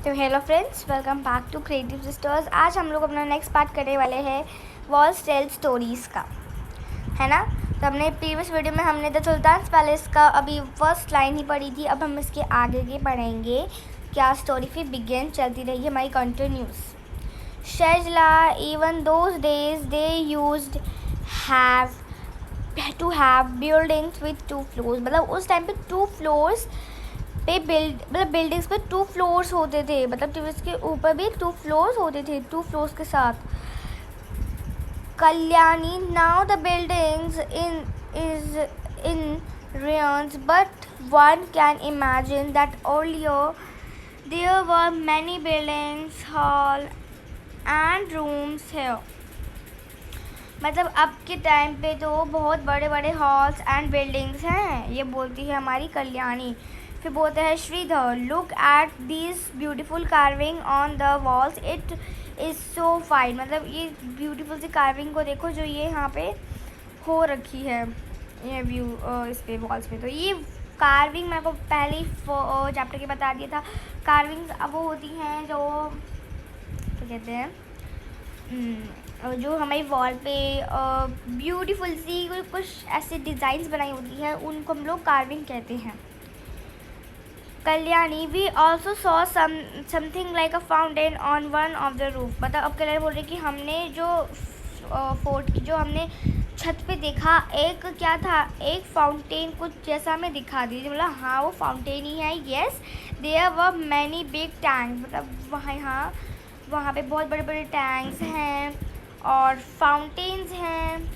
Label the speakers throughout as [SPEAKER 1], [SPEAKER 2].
[SPEAKER 1] तो hello friends, welcome back to Creative Sisters. आज हम लोग अपना नेक्स्ट पार्ट करने वाले हैं वॉल्स टेल स्टोरीज़ का, है ना। तो हमने प्रीवियस वीडियो में हमने द सुल्तान्स पैलेस का अभी फर्स्ट लाइन ही पढ़ी थी। अब हम इसके आगे के पढ़ेंगे क्या स्टोरी फिर बिगेन चलती रही हमारी कंटिन्यूस। शेजला even those days they used have to have buildings with 2 floors. मतलब उस टाइम पे 2 फ्लोर्स पे बिल्डिंग्स पे 2 फ्लोर्स होते थे। मतलब टीवीज के ऊपर भी 2 फ्लोर्स होते थे, 2 फ्लोर्स के साथ। Kalyani now the buildings is in ruins, but one can imagine that earlier there were many buildings, hall and rooms here. मतलब अब के टाइम पे तो बहुत बड़े बड़े हॉल्स एंड बिल्डिंग्स हैं, ये बोलती है हमारी कल्याणी। फिर बोलते हैं Shridhar, look at this beautiful carving on the walls, it is so fine. मतलब ये ब्यूटीफुल सी कार्विंग को देखो जो ये यहाँ पे हो रखी है, ये व्यू इस पे वॉल्स पे। तो ये कार्विंग मैं आपको पहले ही चैप्टर के बता दिया था। कार्विंग्स अब वो होती हैं जो क्या कहते हैं, जो हमारी वॉल पे ब्यूटीफुल सी कुछ ऐसे डिज़ाइंस बनाई होती है, उनको हम लोग कार्विंग कहते हैं। Kalyani, we also saw something like a fountain on one of the roof. मतलब अब कल्याणी बोल रही कि हमने जो फोर्ट की जो हमने छत पे देखा, एक क्या था, एक फाउंटेन कुछ जैसा हमें दिखा दी। बोला हाँ वो फाउंटेन ही है। Yes there were many big tank. मतलब वहाँ पे बहुत बड़े बड़े टैंक्स हैं और फाउंटेन्स हैं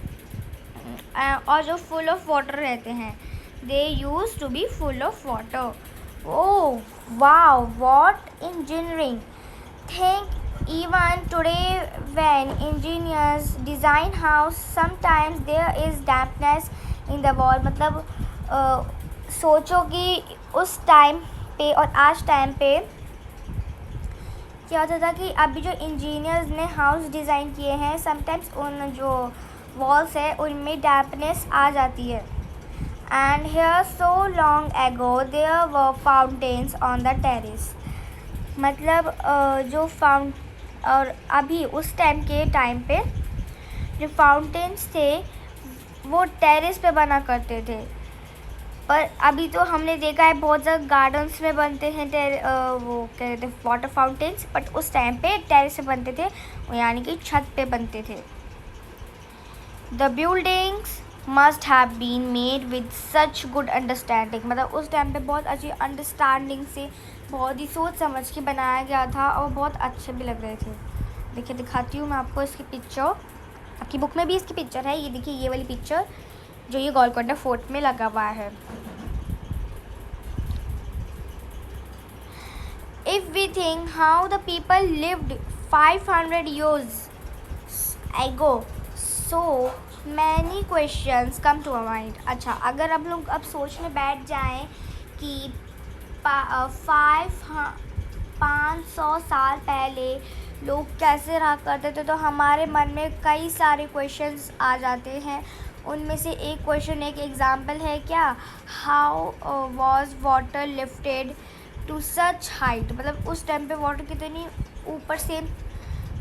[SPEAKER 1] और जो फुल ऑफ वाटर रहते हैं। They used to be full of water. Oh wow, what engineering! Think even today when engineers design house, sometimes there is dampness in the wall. मतलब सोचो कि उस टाइम पे और आज टाइम पे क्या होता था कि अभी जो इंजीनियर्स ने हाउस डिज़ाइन किए हैं, समटाइम्स उन जो वॉल्स है उनमें डैम्पनेस आ जाती है। And here so long ago there were fountains on the terrace. मतलब जो और अभी उस टाइम पे जो फाउंटेन्स थे वो टेरेस पे बना करते थे। पर अभी तो हमने देखा है बहुत ज़्यादा गार्डन्स में बनते हैं वो क्या कहते हैं वाटर फाउंटेन्स, बट उस टाइम पे टेरेस पे बनते थे, यानी कि छत पे बनते थे। The buildings must have been made with such good understanding. मतलब उस टाइम पे बहुत अच्छी अंडरस्टैंडिंग से, बहुत ही सोच समझ के बनाया गया था और बहुत अच्छे भी लग रहे थे। देखिए दिखाती हूँ मैं आपको इसकी पिक्चर। आपकी बुक में भी इसकी पिक्चर है, ये देखिए ये वाली पिक्चर जो ये गोलकोंडा फोर्ट में लगा हुआ है। If we think how the people lived 500 years ago, so many questions come to our mind. अच्छा, अगर हम लोग अब सोचने बैठ जाएं कि 500 साल पहले लोग कैसे रहा करते थे, तो हमारे मन में कई सारे क्वेश्चंस आ जाते हैं। उनमें से एक क्वेश्चन, एक एग्जांपल है क्या, how was water lifted to such height. मतलब उस टाइम पे वाटर कितनी ऊपर से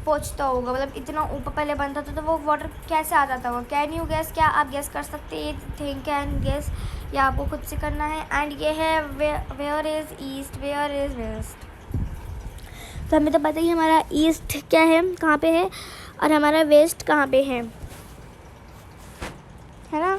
[SPEAKER 1] पहुँचता होगा, मतलब इतना ऊपर पहले बनता था, तो वो वाटर कैसे आ जाता होगा। कैन यू गेस, क्या आप गेस कर सकते हैं? थिंक एंड गेस, या आपको खुद से करना है। एंड ये है where is east, where is west. तो हमें तो पता ही हमारा ईस्ट क्या है, कहाँ पे है, और हमारा वेस्ट कहाँ पे है ना।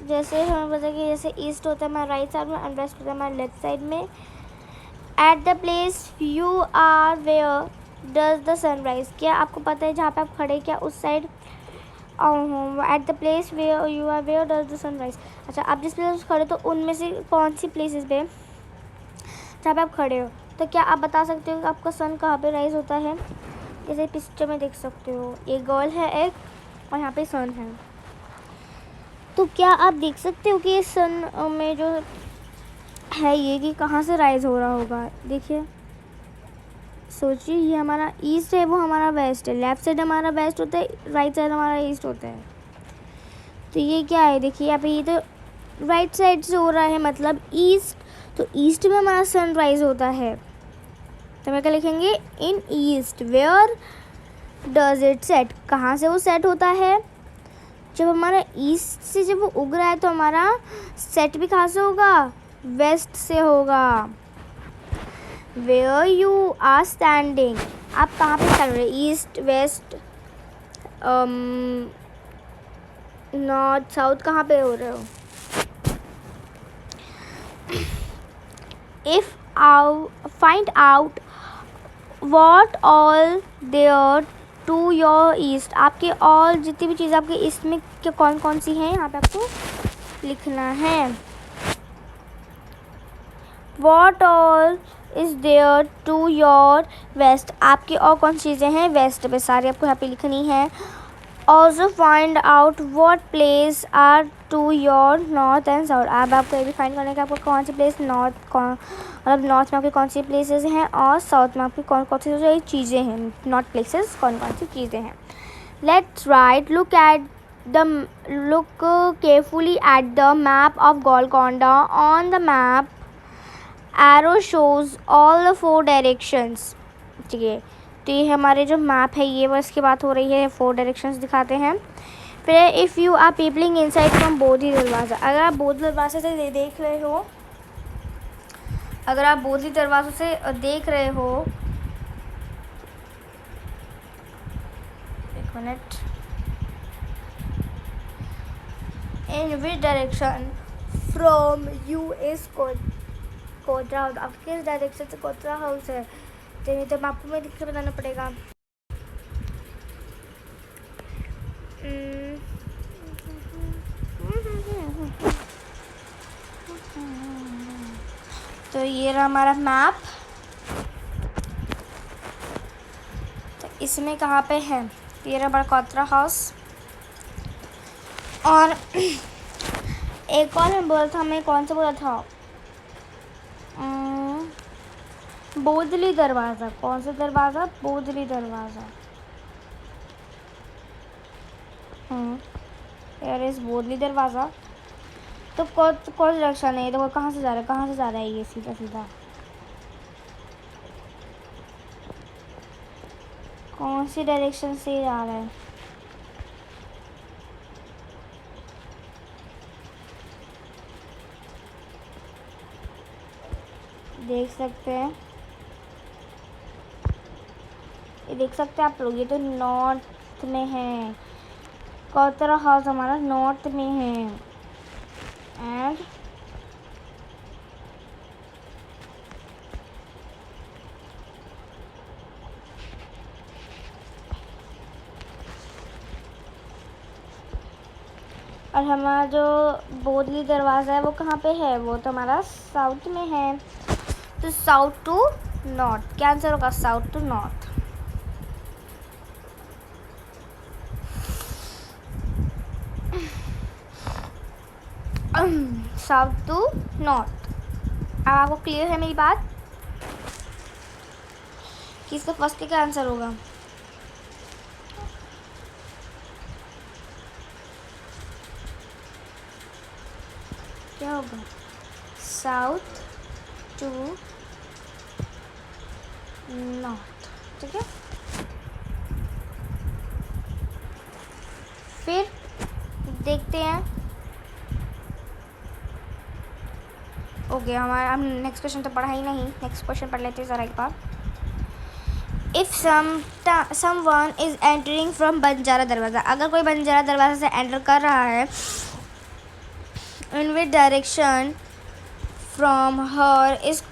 [SPEAKER 1] जैसे हमें पता है कि जैसे ईस्ट होता है हमारा राइट साइड में एंड वेस्ट होता है हमारा लेफ्ट साइड में। At the place you are where does the sunrise. क्या आपको पता है जहाँ पे आप खड़े, क्या उस side at the place where you are where does the sunrise. अच्छा, आप जिस प्लेस खड़े तो उनमें से कौन सी प्लेसेस पे जहाँ पे आप खड़े हो, तो क्या आप बता सकते हो कि आपका सन कहाँ पे राइज होता है? जैसे पिक्चर में देख सकते हो, एक गर्ल है एक, और यहाँ पे सन है। तो क्या आप देख सकते हो कि ये सन में जो है ये कि कहाँ से राइज हो रहा होगा? देखिए, सोचिए, ये हमारा ईस्ट है, वो हमारा वेस्ट है। लेफ़्ट साइड हमारा वेस्ट होता है, राइट साइड हमारा ईस्ट होता है। तो ये क्या है, देखिए यहाँ पे ये तो राइट साइड से हो रहा है, मतलब ईस्ट। तो ईस्ट में हमारा सनराइज़ होता है। तो मैं क्या लिखेंगे, in east. Where does it set, कहाँ से वो सेट होता है? जब हमारा ईस्ट से जब वो उग रहा है तो हमारा सेट भी कहाँ से होगा? वेस्ट से होगा। वेयर यू आर स्टैंडिंग, आप कहाँ पे खड़े हो रहे? ईस्ट, वेस्ट, नॉर्थ, साउथ, कहाँ पे हो रहे हो? If find out what all there to your east, आपके ऑल जितनी भी चीज़ आपके ईस्ट में क्या कौन कौन सी हैं, यहाँ पे आपको लिखना है। What all is there to your west, आपकी और कौन सी चीज़ें हैं वेस्ट पे, सारी आपको यहाँ पे लिखनी है। Also find out what place are to your north and south, अब आपको ये भी फाइंड करना है कि आपको कौन सी प्लेस मतलब नॉर्थ में आपकी कौन सी प्लेसेस हैं और साउथ में आपकी कौन कौन सी चीज़ें हैं, नॉट प्लेसेस, कौन कौन सी चीज़ें हैं। Let's write, look carefully at the map of Golconda. On the map arrow shows all the 4 directions. ठीक है, तो ये हमारे जो मैप है ये बस की बात हो रही है, 4 डायरेक्शंस दिखाते हैं। फिर if you are peopling inside from Bodhi Darwaza, अगर आप बोधी दरवाजे से देख रहे हो, अगर आप बोधी दरवाज़ों से देख रहे हो, एक minute, in which direction from you is Kotra house, आप किस डायरेक्शन से कोतरा हाउस है, तो आपको मैं लिख के बताना पड़ेगा। तो ये रहा हमारा मैप, तो इसमें कहाँ पे है, ये रहा हमारा कोतरा हाउस। और एक और मैं बोला था, मैं कौन सा बोला था, बोधली दरवाज़ा। कौन सा दरवाज़ा? बोधली दरवाज़ा। यार इस बोधली दरवाज़ा तो कौन डायरेक्शन है, तो कहाँ से जा रहा है, कहाँ से जा रहा है ये सीधा सीधा, कौन सी डायरेक्शन से जा रहा है? देख सकते हैं, ये देख सकते हैं आप लोग, ये तो नॉर्थ में है, कोतरा हाउस हमारा नॉर्थ में है। एंड और हमारा जो बोधली दरवाज़ा है वो कहाँ पे है, वो तो हमारा साउथ में है। तो साउथ टू नॉर्थ, क्या आंसर होगा? South to north. South to north. अब आपको क्लियर है मेरी बात कि इसका फर्स्ट क्या आंसर होगा? क्या होगा? South to north. ठीक है, फिर देखते हैं। ओके, हमारा हम नेक्स्ट क्वेश्चन तो पढ़ा ही नहीं, नेक्स्ट क्वेश्चन पढ़ लेते हैं ज़रा एक बार। If someone is entering from Banjara Darwaza, अगर कोई बंजारा दरवाज़ा से एंटर कर रहा है, in which direction from here is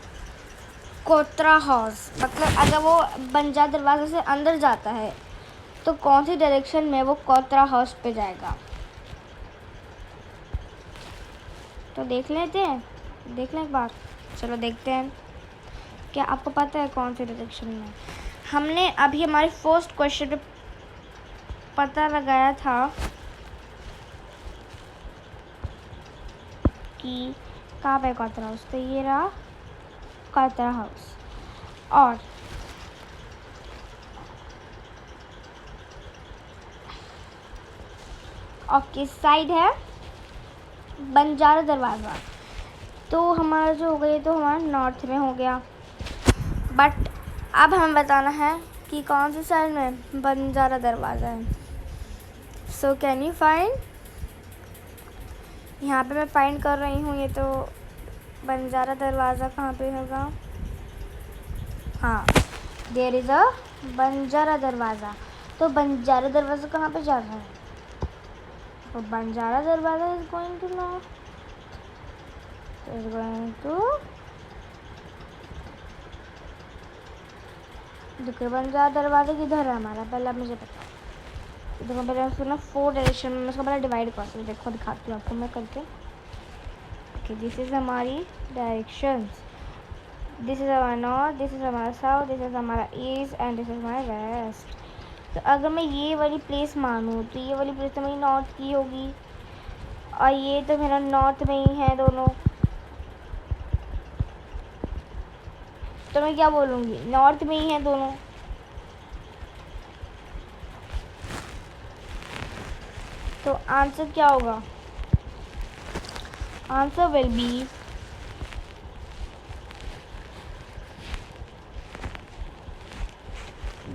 [SPEAKER 1] Kotra house, मतलब अगर वो बंजारा दरवाज़े से अंदर जाता है तो कौन सी डायरेक्शन में वो कोतरा हाउस पे जाएगा? तो देख लेते हैं, देख लें एक बार, चलो देखते हैं। क्या आपको पता है कौन सी डायरेक्शन में? हमने अभी हमारे फर्स्ट क्वेश्चन पे पता लगाया था कि कहाँ पे कोतरा हाउस, तो ये रहा कोतरा हाउस। और किस साइड है? बंजारा दरवाज़ा। तो हमारा जो हो गया, तो हमारा नॉर्थ में हो गया। बट अब हमें बताना है कि कौन से साइड में बंजारा दरवाज़ा है। सो कैन यू फाइंड, यहाँ पे मैं फाइंड कर रही हूँ। ये तो बंजारा दरवाज़ा कहाँ पे होगा? हाँ, देयर इज़ अ बंजारा दरवाज़ा। तो बंजारा दरवाज़ा कहाँ पे जा रहा है? तो Banjara Darwaza is going to north, is going to, देखिए बंजारा दरवाज़ा किधर है हमारा, पहले अब मुझे पता है। देखो पहले उसको ना 4 डायरेक्शन में उसको पहले डिवाइड कर सकते। देखो दिखाती हूँ आपको मैं करके। ओके, दिस इज़ हमारी डायरेक्शंस, दिस इज़ हमारा नॉर्थ, दिस इज़ हमारा साउथ, दिस इज़ हमारा ईस्ट एंड दिस इज़ हमारा वेस्ट। तो अगर मैं ये वाली प्लेस मानूँ तो ये वाली प्लेस तो मेरी नॉर्थ की होगी, और ये तो मेरा नॉर्थ में ही है दोनों। तो मैं क्या बोलूँगी? नॉर्थ में ही है दोनों। तो आंसर क्या होगा? आंसर विल बी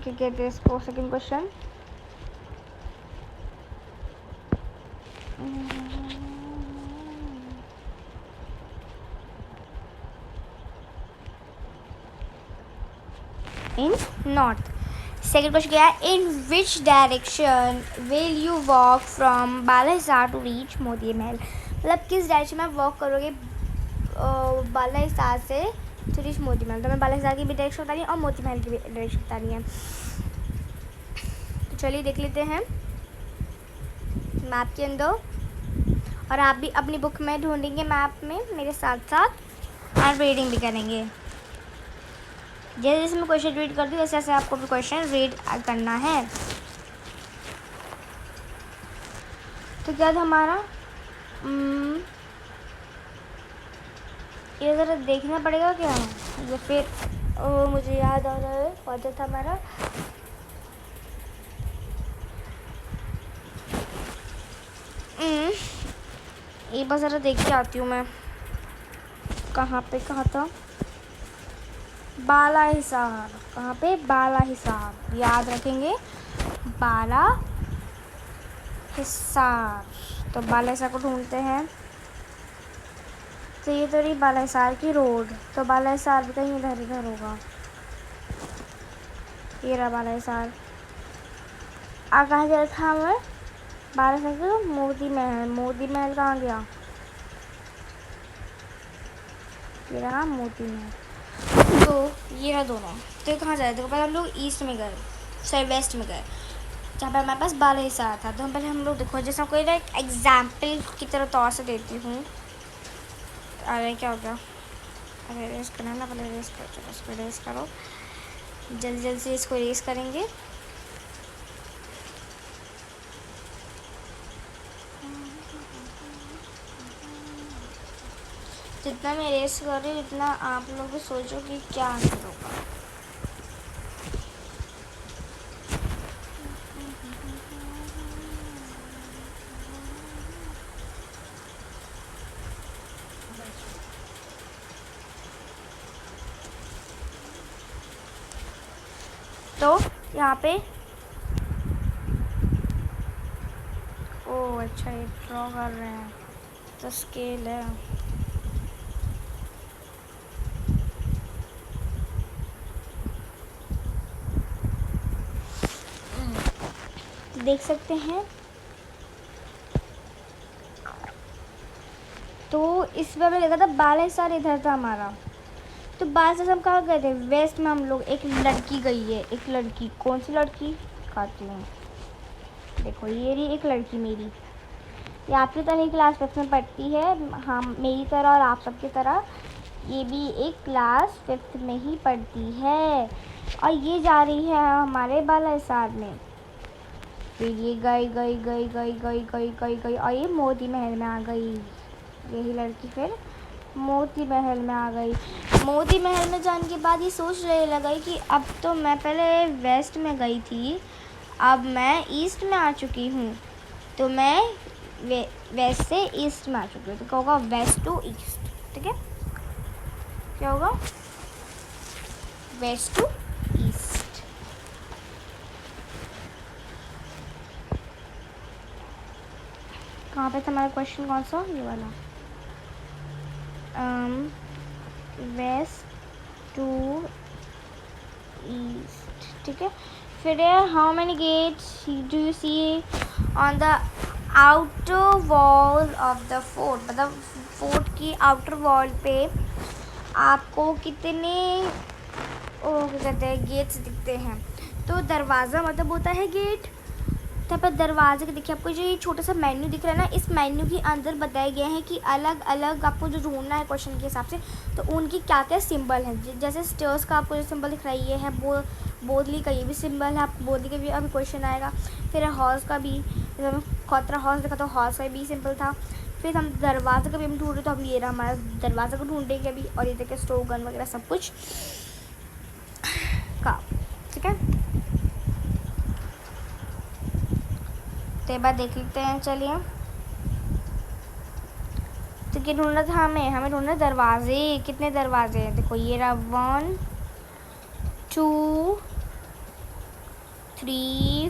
[SPEAKER 1] क्या कहते हैं इसको, second question, in north. Second question क्या है? In which direction will you walk from Balahisar to reach Moti Mahal? मतलब किस डायरेक्शन में वॉक करोगे बालाहिसार से टू रीच मोती महल? तो मैं बालाहिसार की भी डायरेक्शन बता रही हूँ और मोती महल की भी डायरेक्शन बता रही है। तो चलिए देख लेते हैं मैप के अंदर, और आप भी अपनी बुक में ढूंढेंगे मैप में मेरे साथ साथ, और रीडिंग भी करेंगे। जैसे जैसे मैं क्वेश्चन रीड करती हूँ वैसे वैसे आपको भी क्वेश्चन रीड करना है। तो क्या था हमारा, ये ज़रा देखना पड़ेगा क्या, या फिर मुझे याद आ रहा है कौन सा था हमारा, एक बार ज़रा देख के आती हूँ मैं कहाँ था। बालाहिसार, कहाँ पे? बालाहिसार, याद रखेंगे बालाहिसार। तो बालाहिसार को ढूंढते हैं। तो ये तो रही बालाहिसार की रोड, तो बालाहिसार भी कहीं इधर इधर होगा। ये रहा बालाहिसार। कहाँ गया था मैं? बालाहिसार से मोती महल, मोती महल कहाँ गया? ये रहा मोती महल। तो ये रहा दोनों। तो कहाँ जाए? देखो पहले हम लोग ईस्ट में गए, सॉरी वेस्ट में गए, जहाँ पर हमारे पास बालाहिसार था। तो पहले हम लोग देखो, जैसे कोई ना एक एग्जाम्पल की तरह तौर से देती हूँ। अरे क्या हो गया? अरे रेस करना ना, पहले रेस करो, चलो इसको रेस करो, जल्दी जल्दी से इसको रेस करेंगे। जितना मैं रेस कर रही हूँ उतना आप लोग भी सोचो कि क्या आंसर होगा। तो यहाँ पे ओह अच्छा, ये ड्रॉ कर रहे हैं तो स्केल है। देख सकते हैं। तो इस बार मैं देखा था बालाहिसार इधर था हमारा। तो बालाहिसार हम कहाँ गए थे? वेस्ट में हम लोग, एक लड़की गई है, एक लड़की। कौन सी लड़की? दिखाती हूँ, देखो ये रही एक लड़की मेरी, ये आपकी तरह ही क्लास 5 में पढ़ती है, हम मेरी तरह और आप सबकी तरह ये भी एक क्लास 5 में ही पढ़ती है, और ये जा रही है हमारे बालाहिसार में। फिर ये गई गई गई गई गई गई गई गई और ये मोती महल में आ गई। यही लड़की फिर मोती महल में आ गई। मोती महल में जाने के बाद ये सोच रहे लगा कि अब तो मैं पहले वेस्ट में गई थी, अब मैं ईस्ट में आ चुकी हूँ, तो मैं वेस्ट से ईस्ट में आ चुकी हूँ। तो क्या होगा? West to east. ठीक है, क्या होगा? वेस्ट टू कहाँ पे था हमारा क्वेश्चन, कौन सा, ये वाला, वेस्ट टू ईस्ट, ठीक है। फिर how many gates do you see on the outer wall of the fort, मतलब फोर्ट की आउटर वॉल पे आपको कितने क्या कहते हैं गेट्स दिखते हैं। तो दरवाज़ा मतलब होता है गेट। तो पर दरवाजे के देखिए आपको जो ये छोटा सा मेन्यू दिख रहा है ना, इस मेन्यू के अंदर बताए गए हैं कि अलग अलग आपको जो ढूंढना है क्वेश्चन के हिसाब से, तो उनकी क्या क्या सिंबल है। जैसे स्टेयर्स का आपको जो सिंबल दिख रहा है ये है बोदली का, ये भी सिंबल है, आपको बोदली का भी अभी क्वेश्चन आएगा। फिर हॉर्स का भी, जब हम खतरा हॉर्स देखा तो हॉर्स का भी सिंबल था। फिर हम दरवाज़े का भी हम ढूंढ रहे, तो हम ये रहा हमारा दरवाज़ा को ढूंढेंगे अभी, और ये देखिए स्टोव गन वगैरह सब कुछ का, ठीक है। तो एक बार देख लेते हैं, चलिए। तो क्या ढूंढना था हमें ढूंढना दरवाजे। कितने दरवाजे हैं, देखो ये रहा 1 2 3